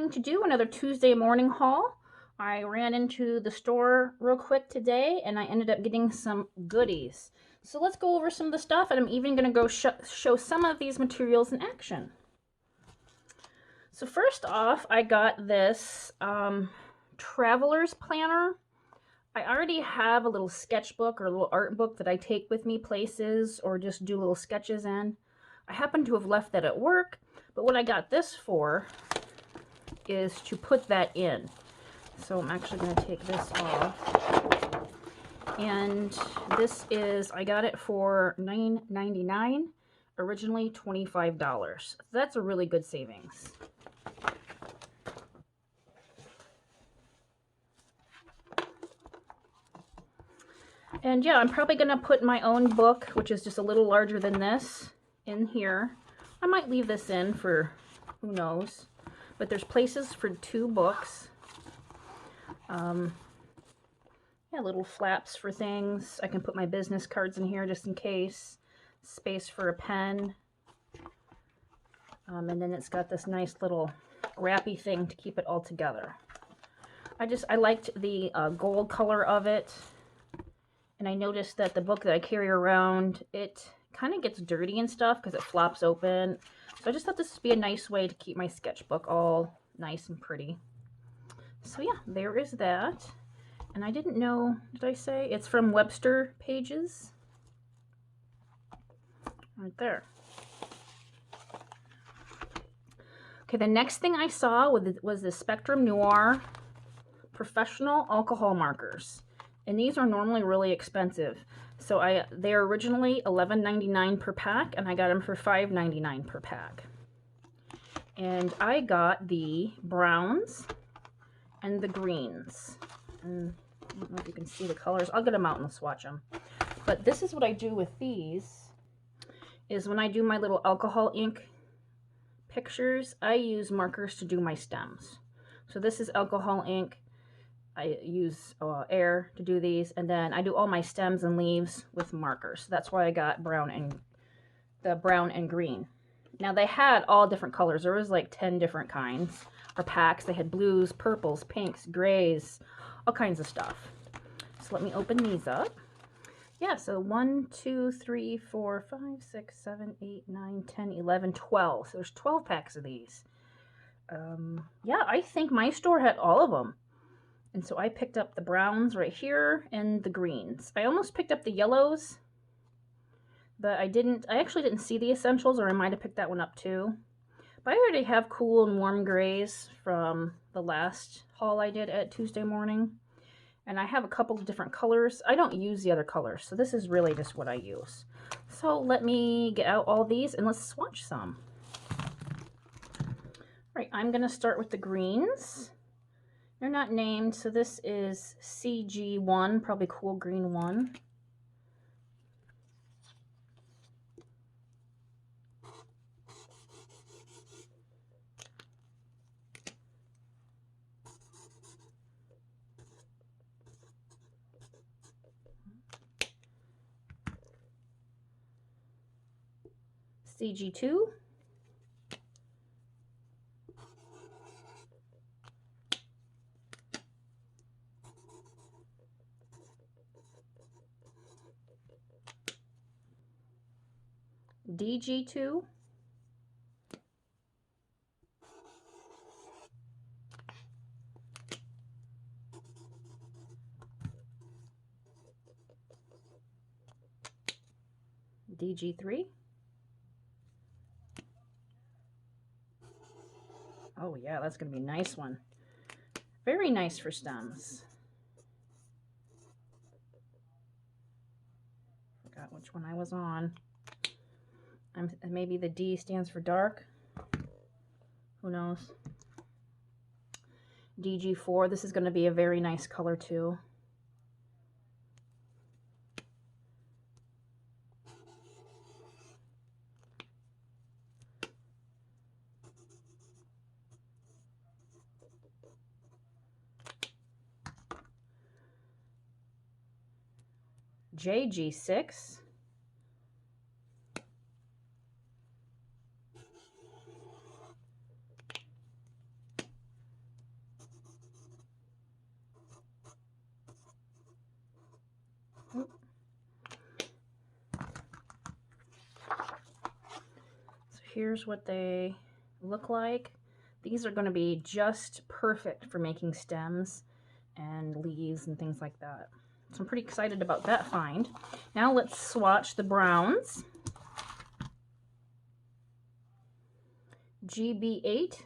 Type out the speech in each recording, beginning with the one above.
going to do another Tuesday morning haul. I ran into the store real quick today and I ended up getting some goodies. So let's go over some of the stuff, and I'm even going to go show some of these materials in action. So first off, I got this traveler's planner. I already have a little sketchbook or a little art book that I take with me places or just do little sketches in. I happen to have left that at work, but what I got this for is to put that in. So I'm actually going to take this off. And this is, I got it for $9.99, originally $25. That's a really good savings. And yeah, I'm probably going to put my own book, which is just a little larger than this, in here. I might leave this in for who knows. But there's places for 2 books. Yeah, little flaps for things. I can put my business cards in here just in case. Space for a pen. And then it's got this nice little wrappy thing to keep it all together. I liked the gold color of it. And I noticed that the book that I carry around, it kind of gets dirty and stuff because it flops open. So I just thought this would be a nice way to keep my sketchbook all nice and pretty. So yeah, there is that. And I didn't know, did I say? It's from Webster Pages. Right there. Okay, the next thing I saw was the Spectrum Noir Professional Alcohol Markers. And these are normally really expensive. So they're originally $11.99 per pack, and I got them for $5.99 per pack. And I got the browns and the greens. And I don't know if you can see the colors. I'll get them out and swatch them. But this is what I do with these, is when I do my little alcohol ink pictures, I use markers to do my stems. So this is alcohol ink. I use air to do these, and then I do all my stems and leaves with markers. So that's why I got brown and green. Now they had all different colors. There was like 10 different kinds or packs. They had blues, purples, pinks, grays, all kinds of stuff. So let me open these up. Yeah, so 1, 2, 3, 4, 5, 6, 7, 8, 9, 10, 11, 12. So there's 12 packs of these. Yeah, I think my store had all of them. And so I picked up the browns right here and the greens. I almost picked up the yellows, but I actually didn't see the essentials, or I might have picked that one up too. But I already have cool and warm grays from the last haul I did at Tuesday morning. And I have a couple of different colors. I don't use the other colors, so this is really just what I use. So let me get out all these and let's swatch some. All right, I'm gonna start with the greens. They're not named, so this is CG1, probably cool green 1. CG2. DG2. DG3. Oh yeah, that's going to be a nice one. Very nice for stems. Forgot which one I was on. Maybe the D stands for dark. Who knows? DG4. This is going to be a very nice color too. JG6. here's what they look like. These are going to be just perfect for making stems and leaves and things like that. So I'm pretty excited about that find. Now let's swatch the browns. GB8.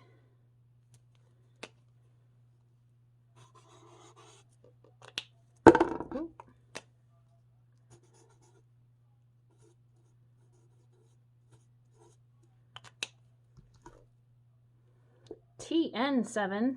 TN7.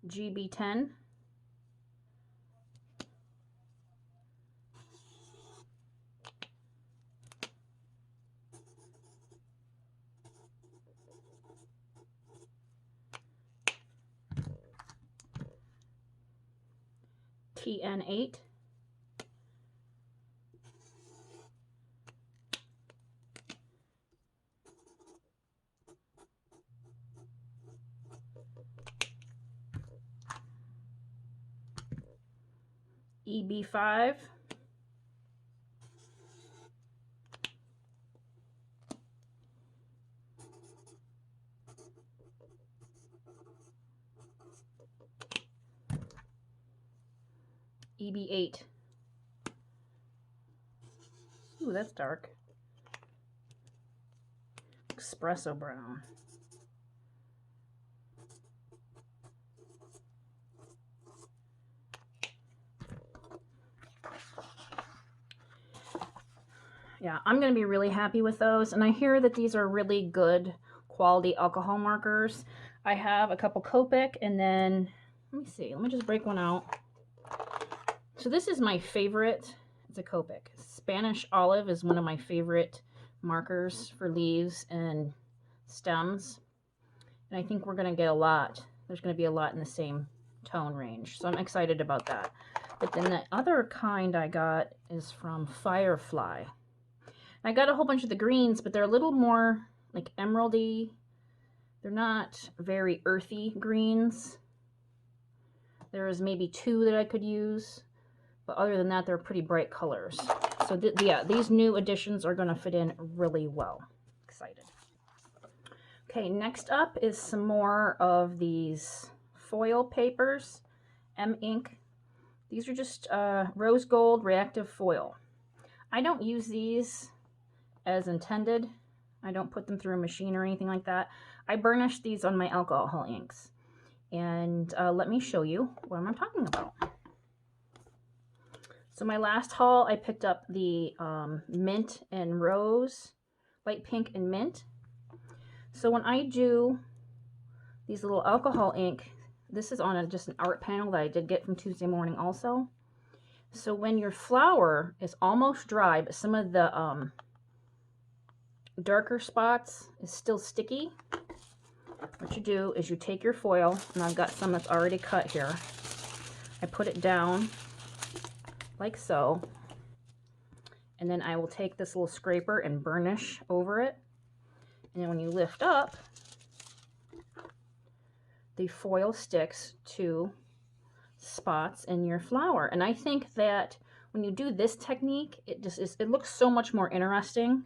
GB10. TN8. EB5. EB8. Ooh, that's dark. Espresso brown. Yeah, I'm going to be really happy with those. And I hear that these are really good quality alcohol markers. I have a couple Copic, and then, let me see, let me just break one out. So this is my favorite. It's a Copic. Spanish Olive is one of my favorite markers for leaves and stems. And I think we're going to get a lot. There's going to be a lot in the same tone range. So I'm excited about that. But then the other kind I got is from Firefly. I got a whole bunch of the greens, but they're a little more like emeraldy. They're not very earthy greens. There's maybe 2 that I could use, but other than that, they're pretty bright colors. So yeah, these new additions are going to fit in really well. Excited. Okay, next up is some more of these foil papers, M Ink. These are just rose gold reactive foil. I don't use these as intended. I don't put them through a machine or anything like that. I burnish these on my alcohol inks. And let me show you what I'm talking about. So my last haul, I picked up the mint and rose, light pink and mint. So when I do these little alcohol ink, this is on just an art panel that I did get from Tuesday Morning also. So when your flower is almost dry, but some of the darker spots is still sticky, what you do is you take your foil, and I've got some that's already cut here. I put it down like so, and then I will take this little scraper and burnish over it. And then when you lift up, the foil sticks to spots in your flower. And I think that when you do this technique, it looks so much more interesting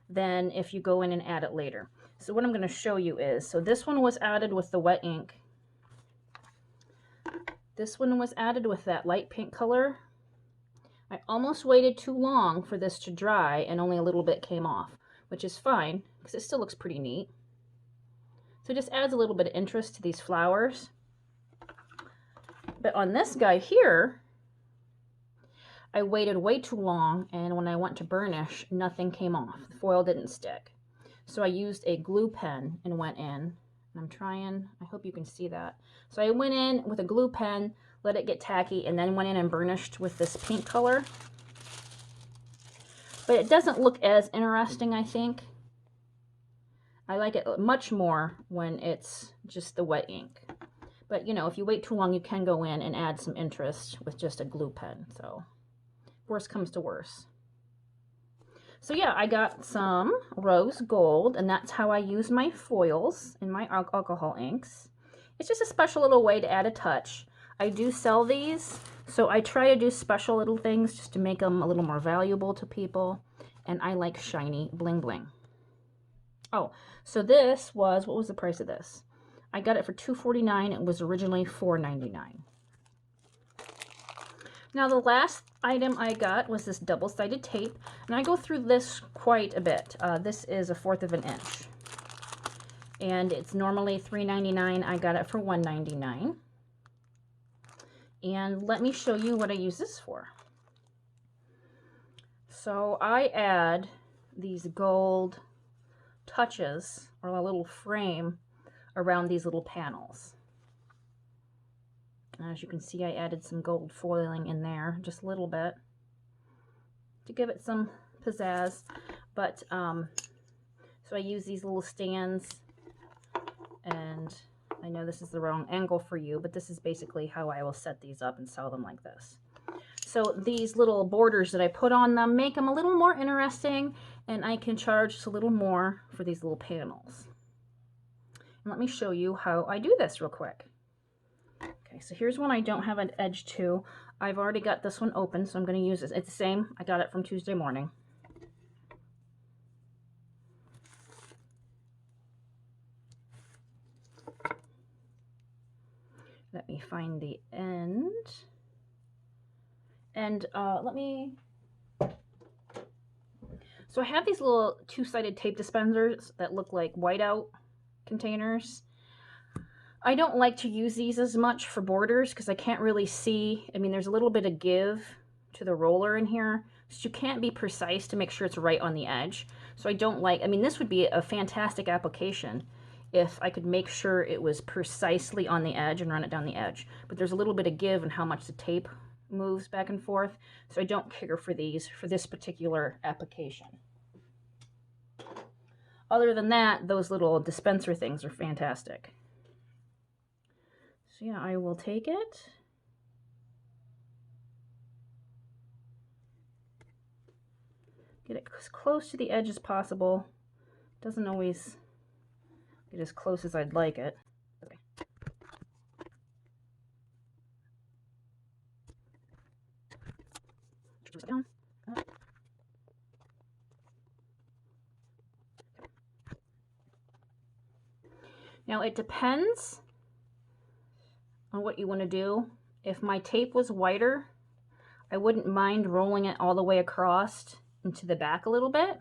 than if you go in and add it later. So what I'm going to show you is, so this one was added with the wet ink. This one was added with that light pink color. I almost waited too long for this to dry, and only a little bit came off, which is fine because it still looks pretty neat. So it just adds a little bit of interest to these flowers. But on this guy here, I waited way too long, and when I went to burnish, nothing came off. The foil didn't stick. So I used a glue pen and went in. And I'm trying, I hope you can see that. So I went in with a glue pen, let it get tacky, and then went in and burnished with this pink color. But it doesn't look as interesting, I think. I like it much more when it's just the wet ink. But, you know, if you wait too long, you can go in and add some interest with just a glue pen. So, worst comes to worst. So yeah, I got some rose gold, and that's how I use my foils in my alcohol inks. It's just a special little way to add a touch. I do sell these, so I try to do special little things just to make them a little more valuable to people. And I like shiny bling bling. Oh, so this was, what was the price of this? I got it for $2.49. It was originally $4.99. Now the last item I got was this double-sided tape, and I go through this quite a bit. This is 1/4 of an inch, and it's normally $3.99. I got it for $1.99. And let me show you what I use this for. So I add these gold touches, or a little frame, around these little panels. As you can see, I added some gold foiling in there, just a little bit, to give it some pizzazz. But so I use these little stands, and I know this is the wrong angle for you, but this is basically how I will set these up and sell them like this. So these little borders that I put on them make them a little more interesting, and I can charge just a little more for these little panels. And let me show you how I do this real quick. Okay, so here's one I don't have an edge to. I've already got this one open, so I'm going to use this. It's the same. I got it from Tuesday morning. Let me find the end. And let me... So I have these little two-sided tape dispensers that look like whiteout containers. I don't like to use these as much for borders because I can't really see. I mean, there's a little bit of give to the roller in here, so you can't be precise to make sure it's right on the edge. So I don't like, I mean, this would be a fantastic application if I could make sure it was precisely on the edge and run it down the edge. But there's a little bit of give in how much the tape moves back and forth, so I don't care for these for this particular application. Other than that, those little dispenser things are fantastic. So yeah, I will take it. Get it as close to the edge as possible. Doesn't always get as close as I'd like it. Okay. Down. Up. Now it depends on what you want to do. If my tape was whiter, I wouldn't mind rolling it all the way across into the back a little bit,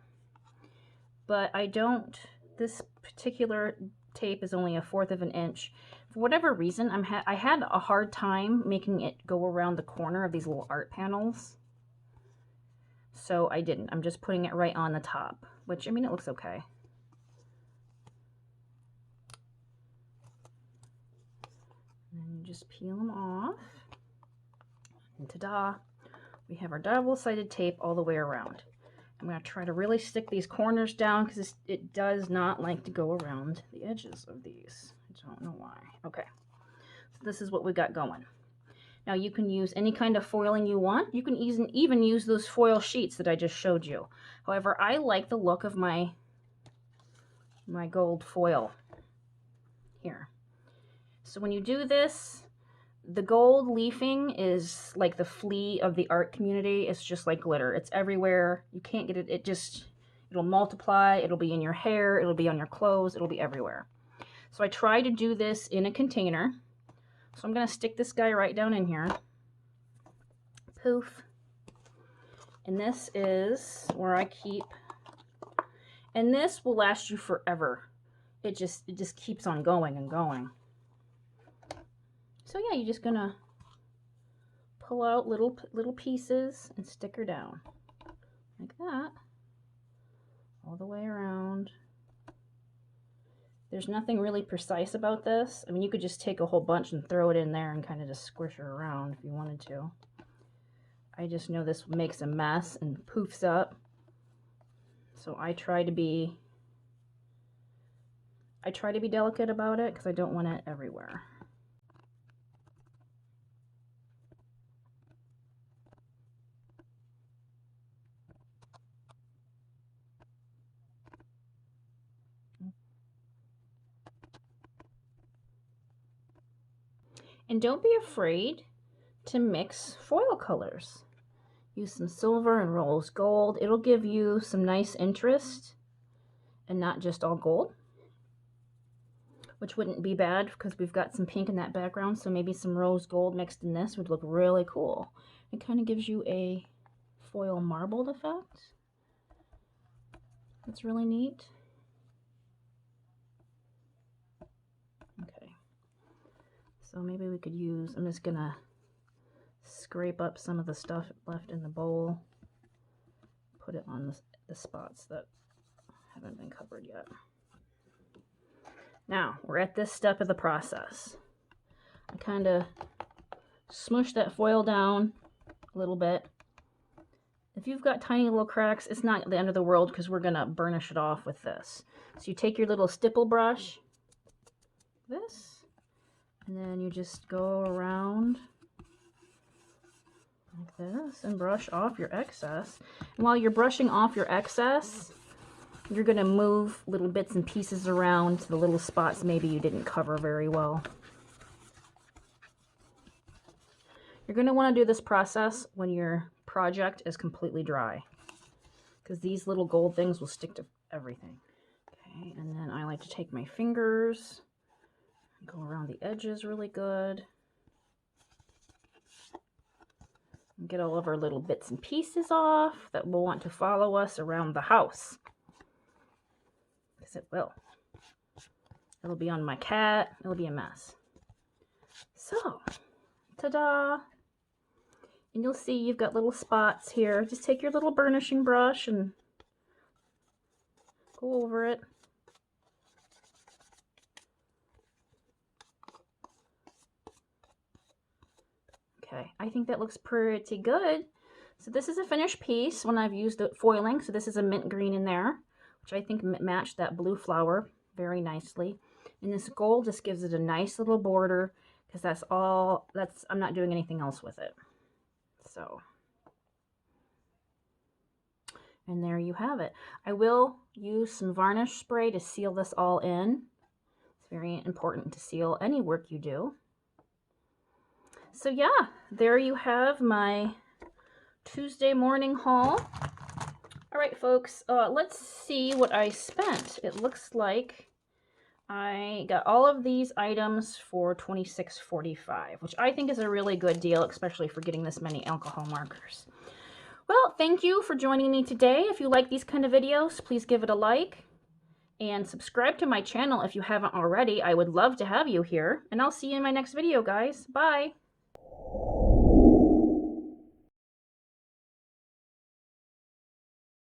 but I don't. This particular tape is only 1/4 of an inch. For whatever reason, I had a hard time making it go around the corner of these little art panels, so I didn't. I'm just putting it right on the top, which, I mean, it looks okay. And you just peel them off, and ta-da, we have our double-sided tape all the way around. I'm going to try to really stick these corners down because it does not like to go around the edges of these. I don't know why. Okay, so this is what we got going. Now you can use any kind of foiling you want. You can even use those foil sheets that I just showed you. However, I like the look of my gold foil here. So when you do this, the gold leafing is like the flea of the art community. It's just like glitter. It's everywhere. You can't get it. It'll multiply. It'll be in your hair. It'll be on your clothes. It'll be everywhere. So I try to do this in a container. So I'm going to stick this guy right down in here. Poof. And this is where I keep, and this will last you forever. It just keeps on going and going. So yeah, you're just gonna pull out little pieces and stick her down like that, all the way around. There's nothing really precise about this. I mean, you could just take a whole bunch and throw it in there and kind of just squish her around if you wanted to. I just know this makes a mess and poofs up. So I try to be delicate about it because I don't want it everywhere. And don't be afraid to mix foil colors. Use some silver and rose gold. It'll give you some nice interest and not just all gold, which wouldn't be bad because we've got some pink in that background, so maybe some rose gold mixed in this would look really cool. It kind of gives you a foil marbled effect. That's really neat. Okay, so maybe we could use, I'm just gonna scrape up some of the stuff left in the bowl, put it on the spots that haven't been covered yet. Now, we're at this step of the process. I kind of smush that foil down a little bit. If you've got tiny little cracks, it's not the end of the world because we're going to burnish it off with this. So you take your little stipple brush, this, and then you just go around like this and brush off your excess. And while you're brushing off your excess, you're going to move little bits and pieces around to the little spots maybe you didn't cover very well. You're going to want to do this process when your project is completely dry, because these little gold things will stick to everything. Okay, and then I like to take my fingers, go around the edges really good, and get all of our little bits and pieces off that will want to follow us around the house. Because it will. It'll be on my cat. It'll be a mess. So, ta-da! And you'll see you've got little spots here. Just take your little burnishing brush and go over it. Okay, I think that looks pretty good. So this is a finished piece when I've used the foiling. So this is a mint green in there, which I think matched that blue flower very nicely. And this gold just gives it a nice little border, because that's all, I'm not doing anything else with it. So, and there you have it. I will use some varnish spray to seal this all in. It's very important to seal any work you do. So yeah, there you have my Tuesday morning haul. All right, folks, let's see what I spent. It looks like I got all of these items for $26.45, which I think is a really good deal, especially for getting this many alcohol markers. Well, thank you for joining me today. If you like these kind of videos, please give it a like and subscribe to my channel if you haven't already. I would love to have you here, and I'll see you in my next video, guys. Bye.